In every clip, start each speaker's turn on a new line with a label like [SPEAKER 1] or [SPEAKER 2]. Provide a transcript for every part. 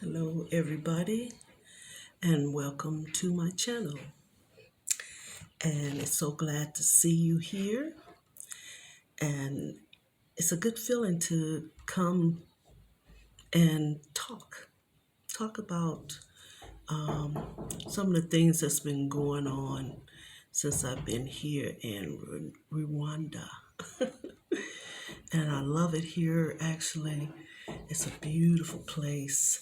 [SPEAKER 1] Hello, everybody, and welcome to my channel. And it's so glad to see you here. And it's a good feeling to come and talk about some of the things that's been going on since I've been here in Rwanda. And I love it here, actually. It's a beautiful place.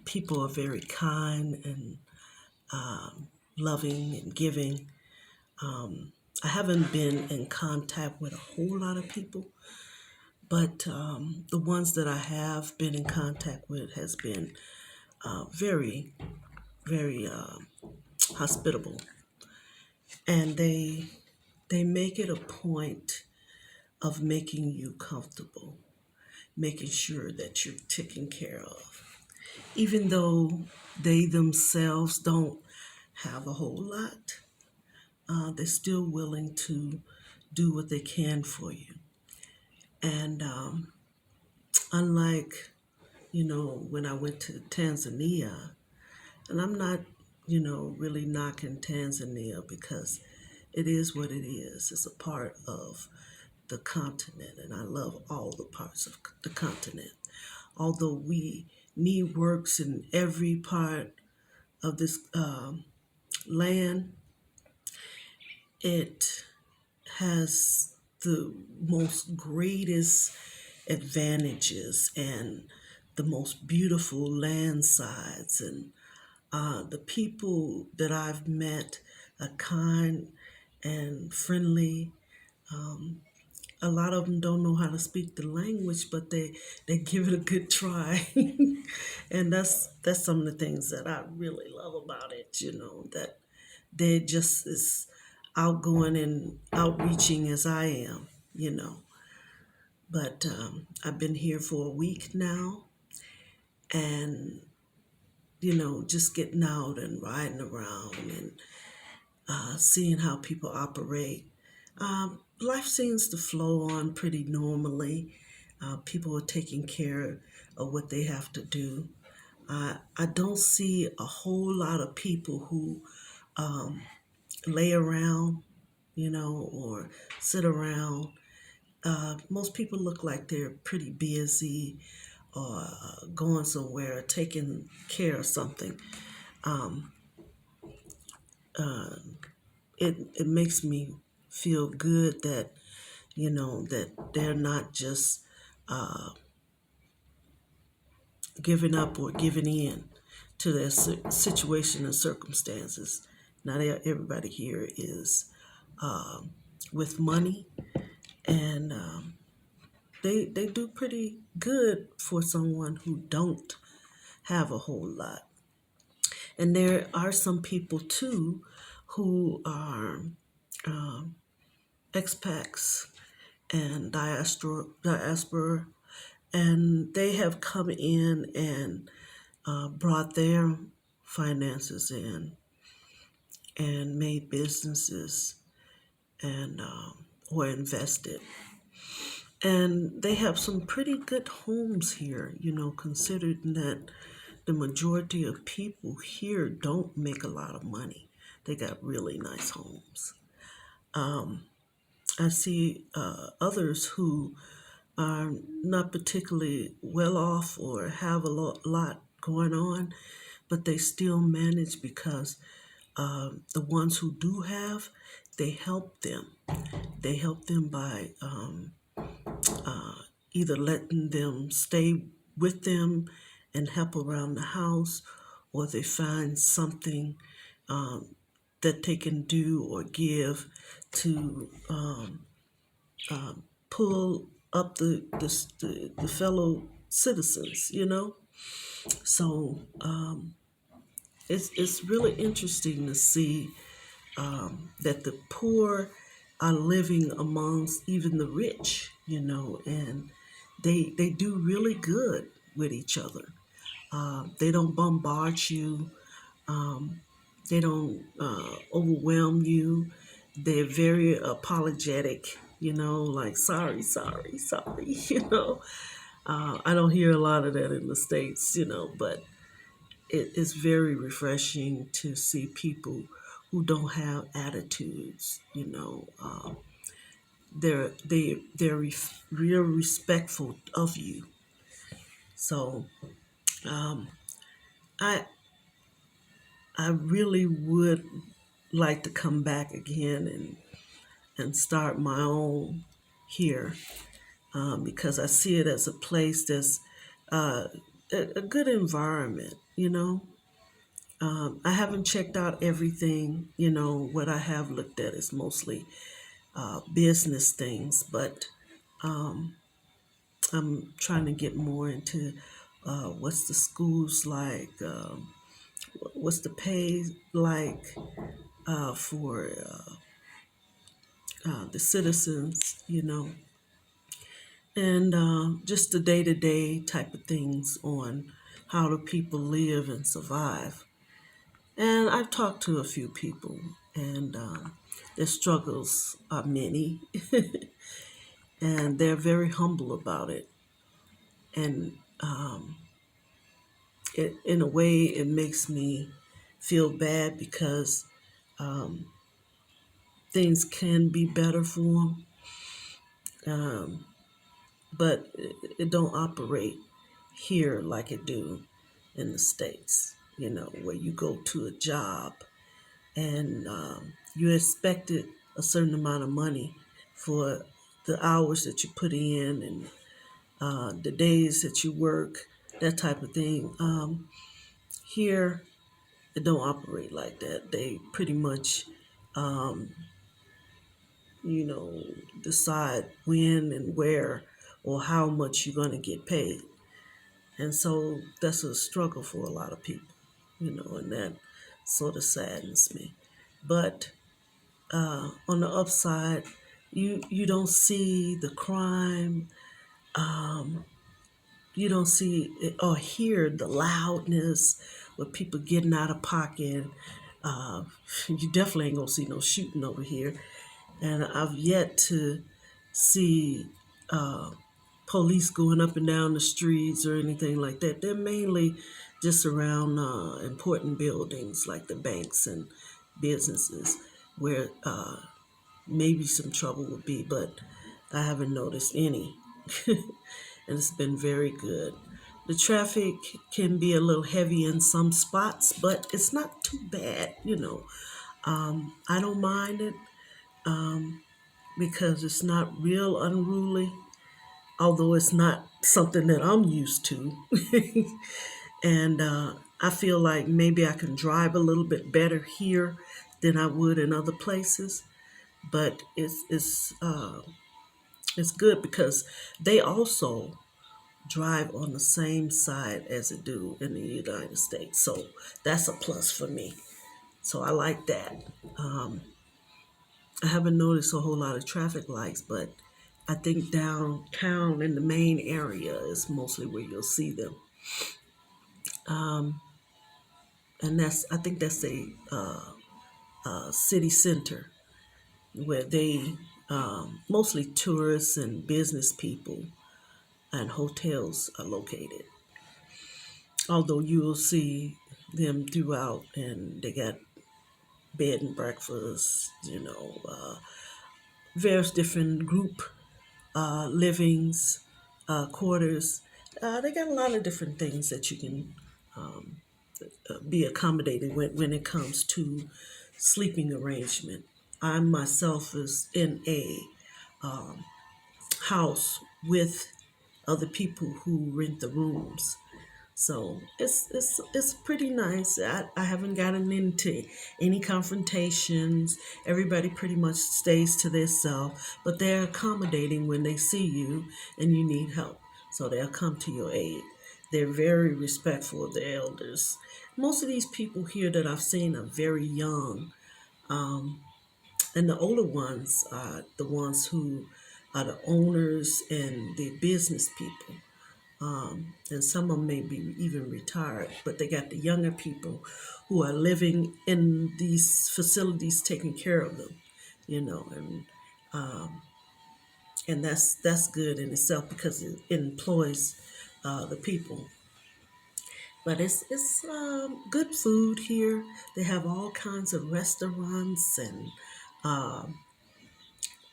[SPEAKER 1] People are very kind and loving and giving. I haven't been in contact with a whole lot of people, but the ones that I have been in contact with has been very, very hospitable, and they make it a point of making you comfortable, making sure that you're taken care of, even though they themselves don't have a whole lot. They're still willing to do what they can for you. And unlike, when I went to Tanzania, and I'm not, really knocking Tanzania because it is what it is. It's a part of the continent, and I love all the parts of the continent. Although we need works in every part of this land, it has the most greatest advantages and the most beautiful landsides, and the people that I've met are kind and friendly. A lot of them don't know how to speak the language, but they give it a good try. And that's some of the things that I really love about it, that they're just as outgoing and outreaching as I am, you know. But I've been here for a week now, and just getting out and riding around and seeing how people operate. Life seems to flow on pretty normally. People are taking care of what they have to do. I don't see a whole lot of people who lay around, or sit around. Most people look like they're pretty busy or going somewhere, taking care of something. Um, it makes me feel good that that they're not just giving up or giving in to their situation and circumstances. Not everybody here is with money, and they do pretty good for someone who don't have a whole lot. And there are some people too who are expats and diaspora, and they have come in and brought their finances in and made businesses and or invested. And they have some pretty good homes here, considering that the majority of people here don't make a lot of money. They got really nice homes. I see others who are not particularly well off or have a lot going on, but they still manage because the ones who do have, they help them. They help them by either letting them stay with them and help around the house, or they find something that they can do or give to pull up the fellow citizens, So it's really interesting to see that the poor are living amongst even the rich, and they do really good with each other. They don't bombard you. They don't overwhelm you. They're very apologetic, like sorry, sorry, sorry, I don't hear a lot of that in the States, but it is very refreshing to see people who don't have attitudes. They're real respectful of you. So um, I I really would like to come back again and start my own here, because I see it as a place that's uh, a good environment. I haven't checked out everything. What I have looked at is mostly business things, but I'm trying to get more into what's the schools like, what's the pay like for the citizens, and just the day to day type of things on how do people live and survive. And I've talked to a few people, and their struggles are many, and they're very humble about it. And in a way, it makes me feel bad because things can be better for them, but it don't operate here like it do in the States, where you go to a job and you expected a certain amount of money for the hours that you put in and the days that you work, that type of thing. Here, it don't operate like that. They pretty much, you know, decide when and where or how much you're going to get paid. And so that's a struggle for a lot of people, and that sort of saddens me. But on the upside, you don't see the crime, you don't see or hear the loudness with people getting out of pocket. Uh, you definitely ain't gonna see no shooting over here. And I've yet to see police going up and down the streets or anything like that. They're mainly just around important buildings like the banks and businesses where maybe some trouble would be, but I haven't noticed any. And it's been very good. The traffic can be a little heavy in some spots, but it's not too bad. I don't mind it because it's not real unruly, although it's not something that I'm used to. And I feel like maybe I can drive a little bit better here than I would in other places. But it's good because they also drive on the same side as it do in the United States. So that's a plus for me. So I like that. Um, I haven't noticed a whole lot of traffic lights, but I think downtown in the main area is mostly where you'll see them. And I think that's a city center where they, mostly tourists and business people and hotels are located. Although you will see them throughout, and they got bed and breakfast, various different group livings, quarters. They got a lot of different things that you can be accommodated when it comes to sleeping arrangement. I myself is in a house with other people who rent the rooms. So it's pretty nice. I haven't gotten into any confrontations. Everybody pretty much stays to themselves, but they're accommodating when they see you and you need help. So they'll come to your aid. They're very respectful of the elders. Most of these people here that I've seen are very young, and the older ones are the ones who are the owners and the business people, and some of them may be even retired, but they got the younger people who are living in these facilities taking care of them, and and that's good in itself because it employs the people. But it's good food here. They have all kinds of restaurants and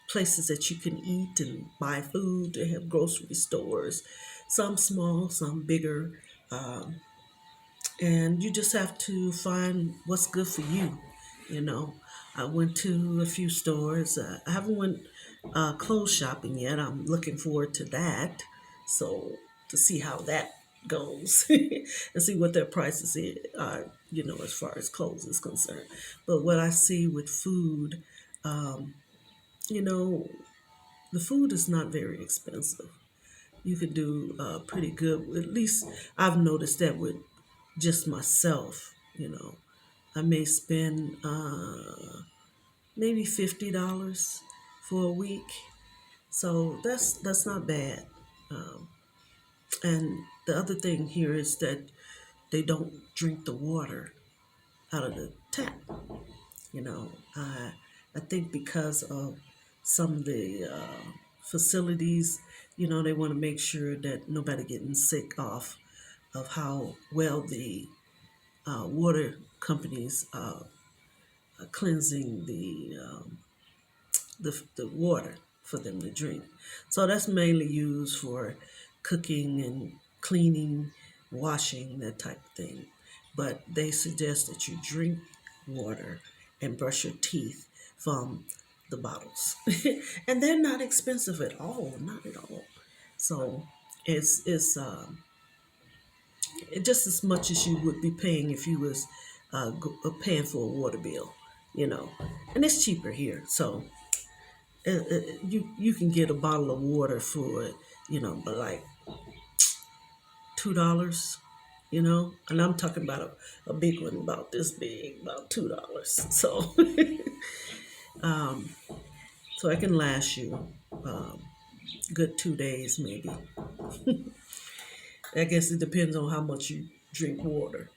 [SPEAKER 1] places that you can eat and buy food. They have grocery stores, some small, some bigger, and you just have to find what's good for you. You know, I went to a few stores. I haven't went clothes shopping yet. I'm looking forward to that. So to see how that goes and see what their prices are. You know, as far as clothes is concerned. But what I see with food, you know, the food is not very expensive. You can do pretty good. At least I've noticed that with just myself. You know, I may spend maybe $50 for a week, so that's not bad. And the other thing here is that they don't drink the water out of the tap. You know, I think because of some of the facilities, you know, they want to make sure that nobody getting sick off of how well the water companies are cleansing the water for them to drink. So that's mainly used for cooking and cleaning, washing, that type of thing. But they suggest that you drink water and brush your teeth from the bottles. And they're not expensive at all, not at all. So it's just as much as you would be paying if you was paying for a water bill, you know. And it's cheaper here, so you can get a bottle of water for but like $2, and I'm talking about a big one about this big, about $2. So so I can last you good 2 days maybe. I guess it depends on how much you drink water.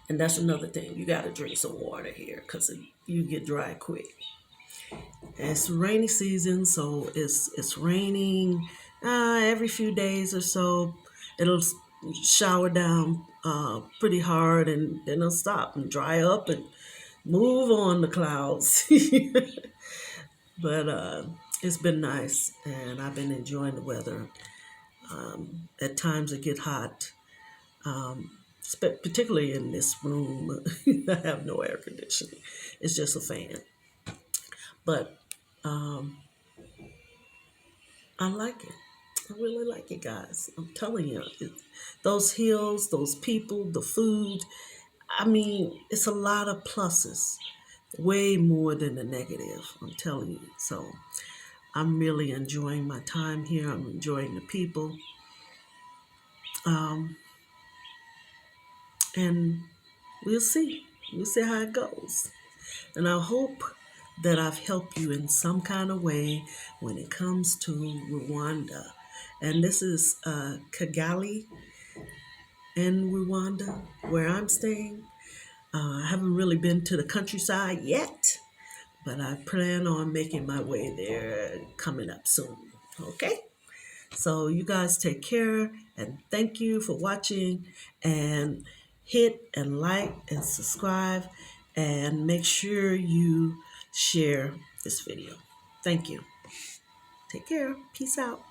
[SPEAKER 1] And that's another thing. You got to drink some water here because you get dry quick. And it's rainy season, so it's raining every few days or so. It'll shower down pretty hard, and then it'll stop and dry up and move on the clouds. But it's been nice, and I've been enjoying the weather. At times it get hot, particularly in this room. I have no air conditioning. It's just a fan. But I like it. I really like it, guys. I'm telling you, those hills, those people, the food. I mean, it's a lot of pluses, way more than the negative. I'm telling you. So I'm really enjoying my time here. I'm enjoying the people, and we'll see. We'll see how it goes. And I hope that I've helped you in some kind of way when it comes to Rwanda. And this is Kigali in Rwanda, where I'm staying. I haven't really been to the countryside yet, but I plan on making my way there coming up soon. Okay? So you guys take care and thank you for watching, and hit and like and subscribe, and make sure you share this video. Thank you. Take care. Peace out.